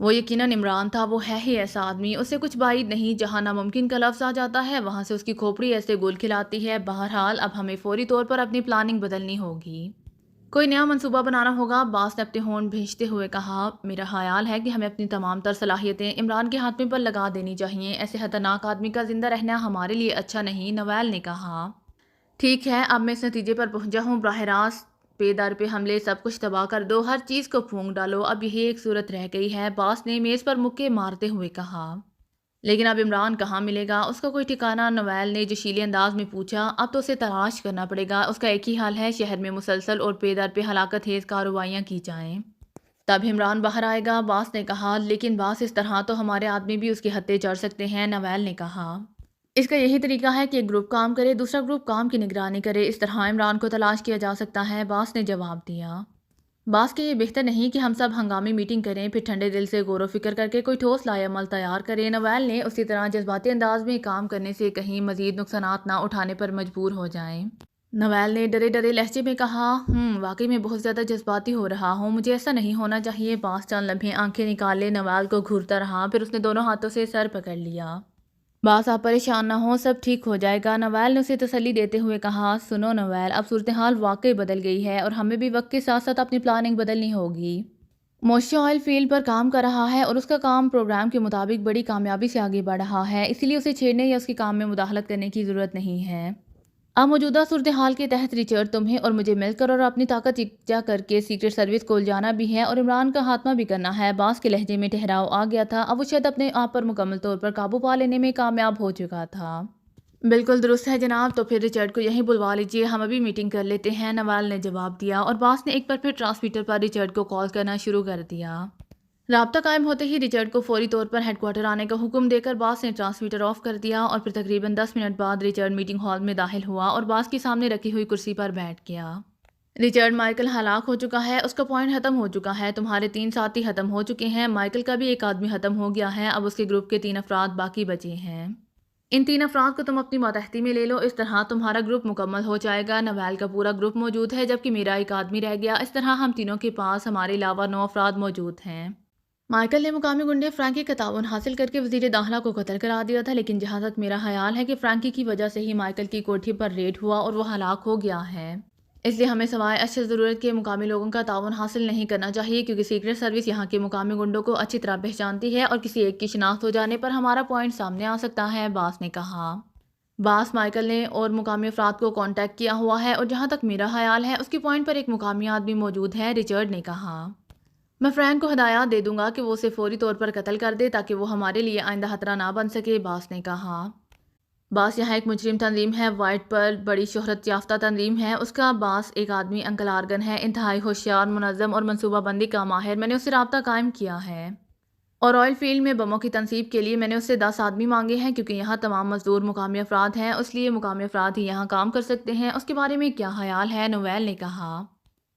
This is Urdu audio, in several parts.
وہ یقیناً عمران تھا، وہ ہے ہی ایسا آدمی، اس سے کچھ بعید نہیں، جہاں ناممکن کا لفظ آ جاتا ہے وہاں سے اس کی کھوپڑی ایسے گول کھلاتی ہے۔ بہرحال اب ہمیں فوری طور پر اپنی پلاننگ بدلنی ہوگی، کوئی نیا منصوبہ بنانا ہوگا۔ باس نے اپنے ہونٹ بھینچتے ہوئے کہا، میرا خیال ہے کہ ہمیں اپنی تمام تر صلاحیتیں عمران کے ہاتھ میں پر لگا دینی چاہیے، ایسے خطرناک آدمی کا زندہ رہنا ہمارے لیے اچھا نہیں۔ نویل نے کہا، ٹھیک ہے، اب میں اس نتیجے پر پہنچا ہوں، براہ راست پے در پہ حملے، سب کچھ تباہ کر دو، ہر چیز کو پھونک ڈالو، اب یہی ایک صورت رہ گئی ہے۔ باس نے میز پر مکے مارتے ہوئے کہا، لیکن اب عمران کہاں ملے گا، اس کا کوئی ٹھکانہ؟ نویل نے جوشیلے انداز میں پوچھا، اب تو اسے تلاش کرنا پڑے گا، اس کا ایک ہی حل ہے، شہر میں مسلسل اور پے در پہ ہلاکت خیز کارروائیاں کی جائیں، تب عمران باہر آئے گا۔ باس نے کہا، لیکن باس اس طرح تو ہمارے آدمی بھی اس کے ہتھے چڑھ سکتے ہیں۔ نویل نے کہا، اس کا یہی طریقہ ہے کہ ایک گروپ کام کرے، دوسرا گروپ کام کی نگرانی کرے، اس طرح عمران کو تلاش کیا جا سکتا ہے۔ باس نے جواب دیا، باس کہ یہ بہتر نہیں کہ ہم سب ہنگامی میٹنگ کریں، پھر ٹھنڈے دل سے غور و فکر کر کے کوئی ٹھوس لائحہ عمل تیار کریں۔ نویل نے اسی طرح جذباتی انداز میں کام کرنے سے کہیں مزید نقصانات نہ اٹھانے پر مجبور ہو جائیں۔ نویل نے ڈرے ڈرے لہجے میں کہا، واقعی میں بہت زیادہ جذباتی ہو رہا ہوں، مجھے ایسا نہیں ہونا چاہیے۔ باس چند لمحے آنکھیں نکالے نویل کو گھورتا رہا، پھر اس نے دونوں ہاتھوں سے سر پکڑ لیا۔ باس آپ پریشان نہ ہوں، سب ٹھیک ہو جائے گا۔ نویل نے اسے تسلی دیتے ہوئے کہا، سنو نویل، اب صورتحال واقعی بدل گئی ہے اور ہمیں بھی وقت کے ساتھ ساتھ اپنی پلاننگ بدلنی ہوگی۔ موشی آئل فیلڈ پر کام کر رہا ہے اور اس کا کام پروگرام کے مطابق بڑی کامیابی سے آگے بڑھ رہا ہے، اسی لیے اسے چھیڑنے یا اس کے کام میں مداخلت کرنے کی ضرورت نہیں ہے۔ اب موجودہ صورتحال کے تحت رچرڈ تمہیں اور مجھے مل کر اور اپنی طاقت یکجا کر کے سیکرٹ سروس کو الجھانا بھی ہے اور عمران کا خاتمہ بھی کرنا ہے۔ باس کے لہجے میں ٹھہراؤ آ گیا تھا، اب وہ شاید اپنے آپ پر مکمل طور پر قابو پا لینے میں کامیاب ہو چکا تھا۔ بالکل درست ہے جناب، تو پھر رچرڈ کو یہیں بلوا لیجیے، ہم ابھی میٹنگ کر لیتے ہیں۔ نویل نے جواب دیا اور باس نے ایک بار پھر ٹرانسمیٹر پر رچرڈ کو کال کرنا شروع کر دیا۔ رابطہ قائم ہوتے ہی رچرڈ کو فوری طور پر ہیڈ کوارٹر آنے کا حکم دے کر باس نے ٹرانسمیٹر آف کر دیا اور پھر تقریباً 10 منٹ بعد رچرڈ میٹنگ ہال میں داخل ہوا اور باس کے سامنے رکھی ہوئی کرسی پر بیٹھ گیا۔ رچرڈ، مائیکل ہلاک ہو چکا ہے، اس کا پوائنٹ ختم ہو چکا ہے، تمہارے 3 ساتھی ختم ہو چکے ہیں، مائیکل کا بھی ایک آدمی ختم ہو گیا ہے، اب اس کے گروپ کے 3 افراد باقی بچے ہیں، ان 3 افراد کو تم اپنی ماتحتی میں لے لو، اس طرح تمہارا گروپ مکمل ہو جائے گا۔ نویل کا پورا گروپ موجود ہے جبکہ میرا ایک آدمی رہ گیا، اس طرح ہم تینوں کے پاس ہمارے علاوہ 9 افراد موجود ہیں۔ مائیکل نے مقامی گنڈے فرینکی کا تعاون حاصل کر کے وزیر داخلہ کو قتل کرا دیا تھا، لیکن جہاں تک میرا خیال ہے کہ فرینکی کی وجہ سے ہی مائیکل کی کوٹھی پر ریڈ ہوا اور وہ ہلاک ہو گیا ہے، اس لیے ہمیں سوائے اشد ضرورت کے مقامی لوگوں کا تعاون حاصل نہیں کرنا چاہیے، کیونکہ سیکرٹ سروس یہاں کے مقامی گنڈوں کو اچھی طرح پہچانتی ہے اور کسی ایک کی شناخت ہو جانے پر ہمارا پوائنٹ سامنے آ سکتا ہے۔ باس نے کہا، باس مائیکل نے اور مقامی افراد کو کانٹیکٹ کیا ہوا ہے اور جہاں تک میرا خیال ہے اس کے پوائنٹ پر ایک مقامی آدمی موجود ہے۔ رچرڈ نے کہا، میں فرینک کو ہدایات دے دوں گا کہ وہ اسے فوری طور پر قتل کر دے تاکہ وہ ہمارے لیے آئندہ خطرہ نہ بن سکے۔ باس نے کہا، باس یہاں ایک مجرم تنظیم ہے، وائٹ پر بڑی شہرت یافتہ تنظیم ہے، اس کا باس ایک آدمی انکل آرگن ہے، انتہائی ہوشیار، منظم اور منصوبہ بندی کا ماہر، میں نے اس سے رابطہ قائم کیا ہے اور آئل فیلڈ میں بموں کی تنصیب کے لیے میں نے اس سے 10 آدمی مانگے ہیں، کیونکہ یہاں تمام مزدور مقامی افراد ہیں، اس لیے مقامی افراد ہی یہاں کام کر سکتے ہیں۔ اس کے بارے میں کیا خیال ہے؟ نویل نے کہا،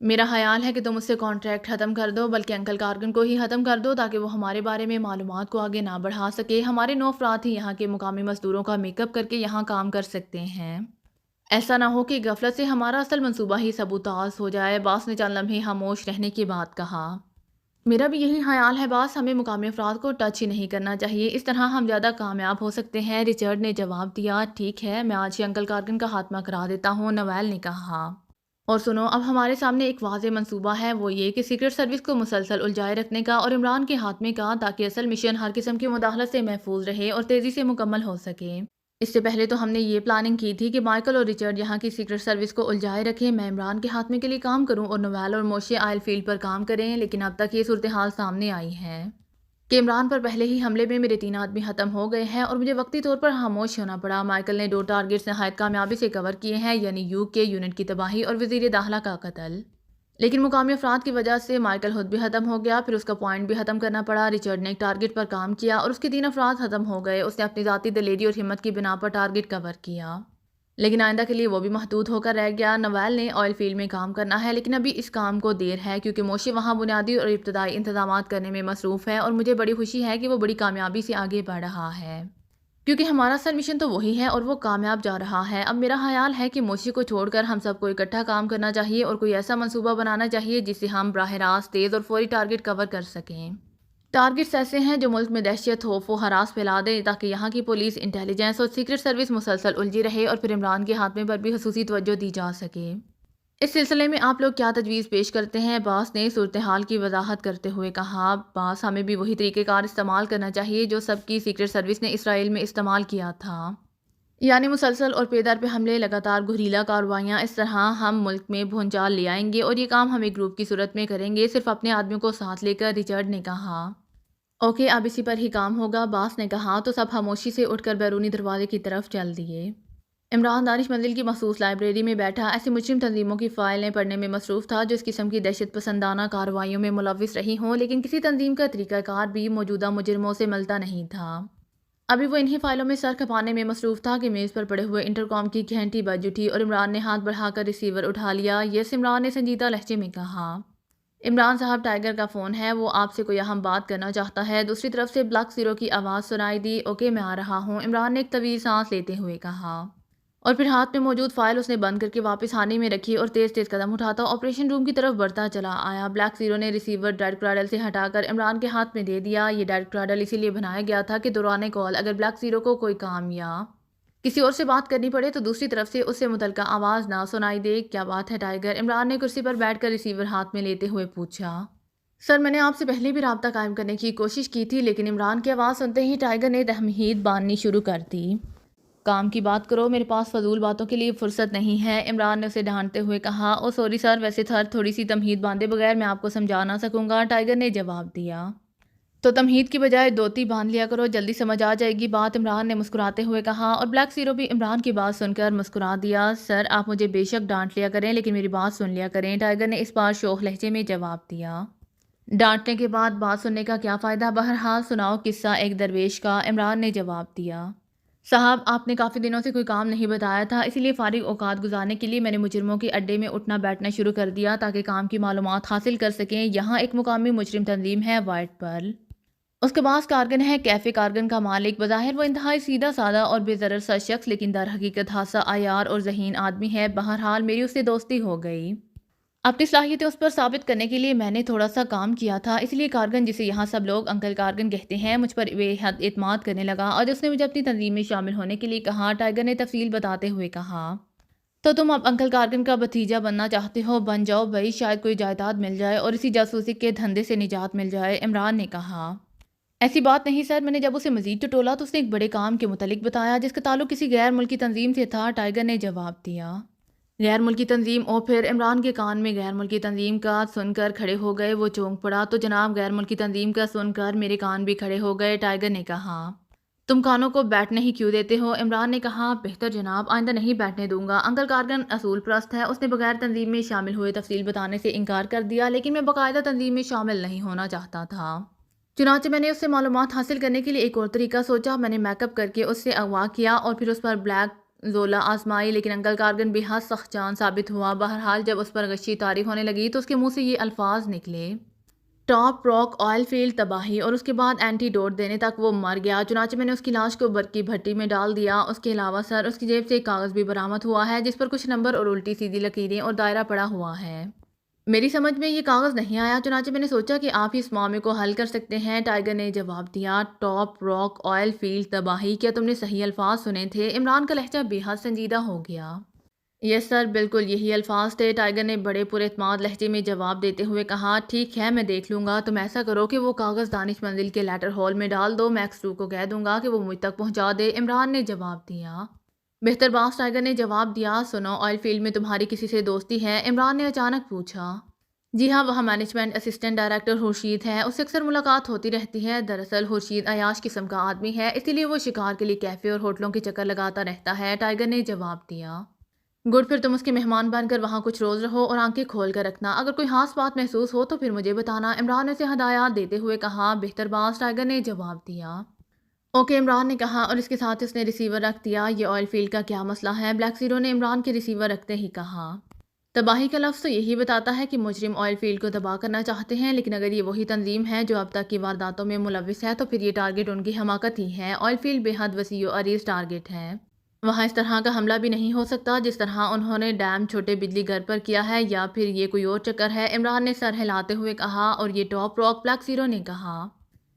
میرا خیال ہے کہ تم اس سے کانٹریکٹ ختم کر دو، بلکہ انکل کارگن کو ہی ختم کر دو تاکہ وہ ہمارے بارے میں معلومات کو آگے نہ بڑھا سکے، ہمارے 9 افراد ہی یہاں کے مقامی مزدوروں کا میک اپ کر کے یہاں کام کر سکتے ہیں، ایسا نہ ہو کہ غفلت سے ہمارا اصل منصوبہ ہی سبوتاژ ہو جائے۔ باس نے چند لمحے خاموش رہنے کے بعد کہا، میرا بھی یہی خیال ہے باس، ہمیں مقامی افراد کو ٹچ ہی نہیں کرنا چاہیے، اس طرح ہم زیادہ کامیاب ہو سکتے ہیں۔ رچرڈ نے جواب دیا، ٹھیک ہے، میں آج ہی انکل کارگن کا خاتمہ کرا دیتا ہوں۔ نویل نے کہا، اور سنو، اب ہمارے سامنے ایک واضح منصوبہ ہے، وہ یہ کہ سیکرٹ سروس کو مسلسل الجھائے رکھنے کا اور عمران کے خاتمے کا، تاکہ اصل مشن ہر قسم کی مداخلت سے محفوظ رہے اور تیزی سے مکمل ہو سکے۔ اس سے پہلے تو ہم نے یہ پلاننگ کی تھی کہ مائیکل اور رچرڈ یہاں کی سیکرٹ سروس کو الجھائے رکھیں، میں عمران کے خاتمے کے لیے کام کروں اور نویل اور موشی آئل فیلڈ پر کام کریں، لیکن اب تک یہ صورتحال سامنے آئی ہے کہ عمران پر پہلے ہی حملے میں میرے 3 آدمی ختم ہو گئے ہیں اور مجھے وقتی طور پر خاموش ہونا پڑا۔ مائیکل نے 2 ٹارگٹس نہایت کامیابی سے کور کیے ہیں، یعنی UK یونٹ کی تباہی اور وزیر داخلہ کا قتل، لیکن مقامی افراد کی وجہ سے مائیکل خود بھی ختم ہو گیا، پھر اس کا پوائنٹ بھی ختم کرنا پڑا۔ رچرڈ نے ایک ٹارگٹ پر کام کیا اور اس کے 3 افراد ختم ہو گئے، اس نے اپنی ذاتی دلیری اور ہمت کی بنا پر ٹارگٹ کور کیا، لیکن آئندہ کے لیے وہ بھی محدود ہو کر رہ گیا۔ نویل نے آئل فیلڈ میں کام کرنا ہے، لیکن ابھی اس کام کو دیر ہے کیونکہ موشی وہاں بنیادی اور ابتدائی انتظامات کرنے میں مصروف ہے اور مجھے بڑی خوشی ہے کہ وہ بڑی کامیابی سے آگے بڑھ رہا ہے، کیونکہ ہمارا اصل مشن تو وہی ہے اور وہ کامیاب جا رہا ہے۔ اب میرا خیال ہے کہ موشی کو چھوڑ کر ہم سب کو اکٹھا کام کرنا چاہیے اور کوئی ایسا منصوبہ بنانا چاہیے جس سے ہم براہ راست تیز اور فوری ٹارگٹ کور کر سکیں۔ ٹارگٹس ایسے ہیں جو ملک میں دہشت، خوف و ہراس پھیلا دیں تاکہ یہاں کی پولیس، انٹیلیجنس اور سیکرٹ سروس مسلسل الجھی رہے اور پھر عمران کے خاتمے پر بھی خصوصی توجہ دی جا سکے۔ اس سلسلے میں آپ لوگ کیا تجویز پیش کرتے ہیں؟ عباس نے صورتحال کی وضاحت کرتے ہوئے کہا، عباس، ہمیں بھی وہی طریقہ کار استعمال کرنا چاہیے جو سب کی سیکرٹ سروس نے اسرائیل میں استعمال کیا تھا، یعنی مسلسل اور پے در پہ حملے، لگاتار گھریلا کارروائیاں۔ اس طرح ہم ملک میں بھونچال لے آئیں گے اور یہ کام ہم ایک گروپ کی صورت میں کریں گے، صرف اپنے آدمیوں کو ساتھ لے کر، رچرڈ نے کہا۔ اوکے، اب اسی پر ہی کام ہوگا، عباس نے کہا۔ تو سب خاموشی سے اٹھ کر بیرونی دروازے کی طرف چل دیے۔ عمران دانش منزل کی مخصوص لائبریری میں بیٹھا ایسی مجرم تنظیموں کی فائلیں پڑھنے میں مصروف تھا جو اس قسم کی دہشت پسندانہ کارروائیوں میں ملوث رہی ہوں، لیکن کسی تنظیم کا طریقہ کار بھی موجودہ مجرموں سے ملتا نہیں تھا۔ ابھی وہ انہی فائلوں میں سر کھپانے میں مصروف تھا کہ میز پر پڑے ہوئے انٹرکام کی گھنٹی بج اٹھی اور عمران نے ہاتھ بڑھا کر ریسیور اٹھا لیا۔ یس، عمران نے سنجیدہ لہجے میں کہا۔ عمران صاحب، ٹائیگر کا فون ہے، وہ آپ سے کوئی اہم بات کرنا چاہتا ہے۔ دوسری طرف سے بلیک زیرو کی آواز سنائی دی۔ اوکے، میں آ رہا ہوں، عمران نے ایک طویل سانس لیتے ہوئے کہا، اور پھر ہاتھ میں موجود فائل اس نے بند کر کے واپس خانے میں رکھی اور تیز تیز قدم اٹھاتا آپریشن روم کی طرف بڑھتا چلا آیا۔ بلیک زیرو نے ریسیور ڈائریکٹ ریڈل سے ہٹا کر عمران کے ہاتھ میں دے دیا۔ یہ ڈائریکٹ ریڈل اسی لیے بنایا گیا تھا کہ دوران کال اگر بلیک زیرو کو کوئی کام یا کسی اور سے بات کرنی پڑے تو دوسری طرف سے اس سے متعلقہ آواز نہ سنائی دے۔ کیا بات ہے ٹائیگر؟ عمران نے کرسی پر بیٹھ کر ریسیور ہاتھ میں لیتے ہوئے پوچھا۔ سر، میں نے آپ سے پہلے بھی رابطہ قائم کرنے کی کوشش کی تھی، لیکن عمران کی آواز سنتے ہی ٹائیگر نے تمہید باندھنی شروع کر دی۔ کام کی بات کرو، میرے پاس فضول باتوں کے لیے فرصت نہیں ہے، عمران نے اسے ڈانٹتے ہوئے کہا۔ او سوری سر، ویسے سر تھوڑی سی تمہید باندھے بغیر میں آپ کو سمجھا نہ سکوں گا، ٹائیگر نے جواب دیا۔ تو تمہید کی بجائے دوتی باندھ لیا کرو، جلدی سمجھ آ جائے گی بات، عمران نے مسکراتے ہوئے کہا، اور بلیک زیرو بھی عمران کی بات سن کر مسکرا دیا۔ سر، آپ مجھے بے شک ڈانٹ لیا کریں لیکن میری بات سن لیا کریں، ٹائیگر نے اس بار شوخ لہجے میں جواب دیا۔ ڈانٹنے کے بعد بات سننے کا کیا فائدہ؟ بہرحال سناؤ قصہ ایک درویش کا، عمران نے جواب دیا۔ صاحب، آپ نے کافی دنوں سے کوئی کام نہیں بتایا تھا، اسی لیے فارغ اوقات گزارنے کے لیے میں نے مجرموں کے اڈے میں اٹھنا بیٹھنا شروع کر دیا تاکہ کام کی معلومات حاصل کر سکیں۔ یہاں ایک مقامی مجرم تنظیم ہے، وائٹ پرل، اس کے پاس کارگن ہے، کیفے کارگن کا مالک۔ بظاہر وہ انتہائی سیدھا سادہ اور بے ضرر سا شخص، لیکن در حقیقت حادثہ عیار اور ذہین آدمی ہے۔ بہرحال میری اس سے دوستی ہو گئی۔ اپنی صلاحیتیں اس پر ثابت کرنے کے لیے میں نے تھوڑا سا کام کیا تھا، اس لیے کارگن، جسے یہاں سب لوگ انکل کارگن کہتے ہیں، مجھ پر بے حد اعتماد کرنے لگا اور اس نے مجھے اپنی تنظیم میں شامل ہونے کے لیے کہا، ٹائیگر نے تفصیل بتاتے ہوئے کہا۔ تو تم اب انکل کارگن کا بھتیجا بننا چاہتے ہو؟ بن جاؤ بھائی، شاید کوئی جائیداد مل جائے اور اسی جاسوسی کے دھندے سے نجات مل جائے، عمران نے کہا۔ ایسی بات نہیں سر، میں نے جب اسے مزید ٹٹولا تو اس نے ایک بڑے کام کے متعلق بتایا جس کا تعلق کسی غیر ملکی تنظیم سے تھا، ٹائیگر نے جواب دیا۔ غیر ملکی تنظیم؟ او، پھر عمران کے کان میں غیر ملکی تنظیم کا سن کر کھڑے ہو گئے، وہ چونک پڑا۔ تو جناب، غیر ملکی تنظیم کا سن کر میرے کان بھی کھڑے ہو گئے، ٹائیگر نے کہا۔ تم کانوں کو بیٹھنے ہی کیوں دیتے ہو؟ عمران نے کہا۔ بہتر جناب، آئندہ نہیں بیٹھنے دوں گا۔ انکل کارگن اصول پرست ہے، اس نے بغیر تنظیم میں شامل ہوئے تفصیل بتانے سے انکار کر دیا، لیکن میں باقاعدہ تنظیم میں شامل نہیں ہونا چاہتا تھا۔ چنانچہ میں نے اس سے معلومات حاصل کرنے کے لیے ایک اور طریقہ سوچا، میں نے میک اپ کر کے اس سے اغوا کیا اور پھر اس پر بلیک زولا آزمائی، لیکن انکل کارگن بے حد سخت جان ثابت ہوا۔ بہرحال جب اس پر غشی طاری ہونے لگی تو اس کے منہ سے یہ الفاظ نکلے، ٹاپ راک آئل فیلڈ تباہی، اور اس کے بعد اینٹی ڈوٹ دینے تک وہ مر گیا۔ چنانچہ میں نے اس کی لاش کو برق کی بھٹی میں ڈال دیا۔ اس کے علاوہ سر، اس کی جیب سے ایک کاغذ بھی برآمد ہوا ہے جس پر کچھ نمبر اور الٹی سیدھی لکیریں اور دائرہ پڑا ہوا ہے۔ میری سمجھ میں یہ کاغذ نہیں آیا، چنانچہ میں نے سوچا کہ آپ ہی اس معاملے کو حل کر سکتے ہیں، ٹائیگر نے جواب دیا۔ ٹاپ راک آئل فیلڈ تباہی، کیا تم نے صحیح الفاظ سنے تھے؟ عمران کا لہجہ بے حد سنجیدہ ہو گیا۔ یس سر، بالکل یہی الفاظ تھے، ٹائیگر نے بڑے پر اعتماد لہجے میں جواب دیتے ہوئے کہا۔ ٹھیک ہے، میں دیکھ لوں گا، تم ایسا کرو کہ وہ کاغذ دانش منزل کے لیٹر ہال میں ڈال دو، میں ایکس 2 کو کہہ دوں گا کہ وہ مجھ تک پہنچا دے، عمران نے جواب دیا۔ بہتر باس، ٹائیگر نے جواب دیا۔ سنو، آئل فیلڈ میں تمہاری کسی سے دوستی ہے؟ عمران نے اچانک پوچھا۔ جی ہاں، وہاں مینجمنٹ اسسٹنٹ ڈائریکٹر خورشید ہے، اس سے اکثر ملاقات ہوتی رہتی ہے۔ دراصل خورشید عیاش قسم کا آدمی ہے، اسی لیے وہ شکار کے لیے کیفے اور ہوٹلوں کے چکر لگاتا رہتا ہے، ٹائیگر نے جواب دیا۔ گڈ، پھر تم اس کے مہمان بن کر وہاں کچھ روز رہو اور آنکھیں کھول کر رکھنا، اگر کوئی خاص بات محسوس ہو تو پھر مجھے بتانا، عمران نے اسے ہدایات دیتے ہوئے کہا۔ بہتر باس، ٹائیگر نے جواب دیا۔ اوکے، عمران نے کہا، اور اس کے ساتھ اس نے ریسیور رکھ دیا۔ یہ آئل فیلڈ کا کیا مسئلہ ہے؟ بلیک زیرو نے عمران کے ریسیور رکھتے ہی کہا۔ تباہی کا لفظ تو یہی بتاتا ہے کہ مجرم آئل فیلڈ کو تباہ کرنا چاہتے ہیں، لیکن اگر یہ وہی تنظیم ہے جو اب تک کی وارداتوں میں ملوث ہے تو پھر یہ ٹارگٹ ان کی حماقت ہی ہے۔ آئل فیلڈ بے حد وسیع و عریض ٹارگٹ ہے، وہاں اس طرح کا حملہ بھی نہیں ہو سکتا جس طرح انہوں نے ڈیم چھوٹے بجلی گھر پر کیا ہے، یا پھر یہ کوئی اور چکر ہے، عمران نے سر ہلاتے ہوئے کہا۔ اور یہ ٹاپ راک، بلیک زیرو نے کہا۔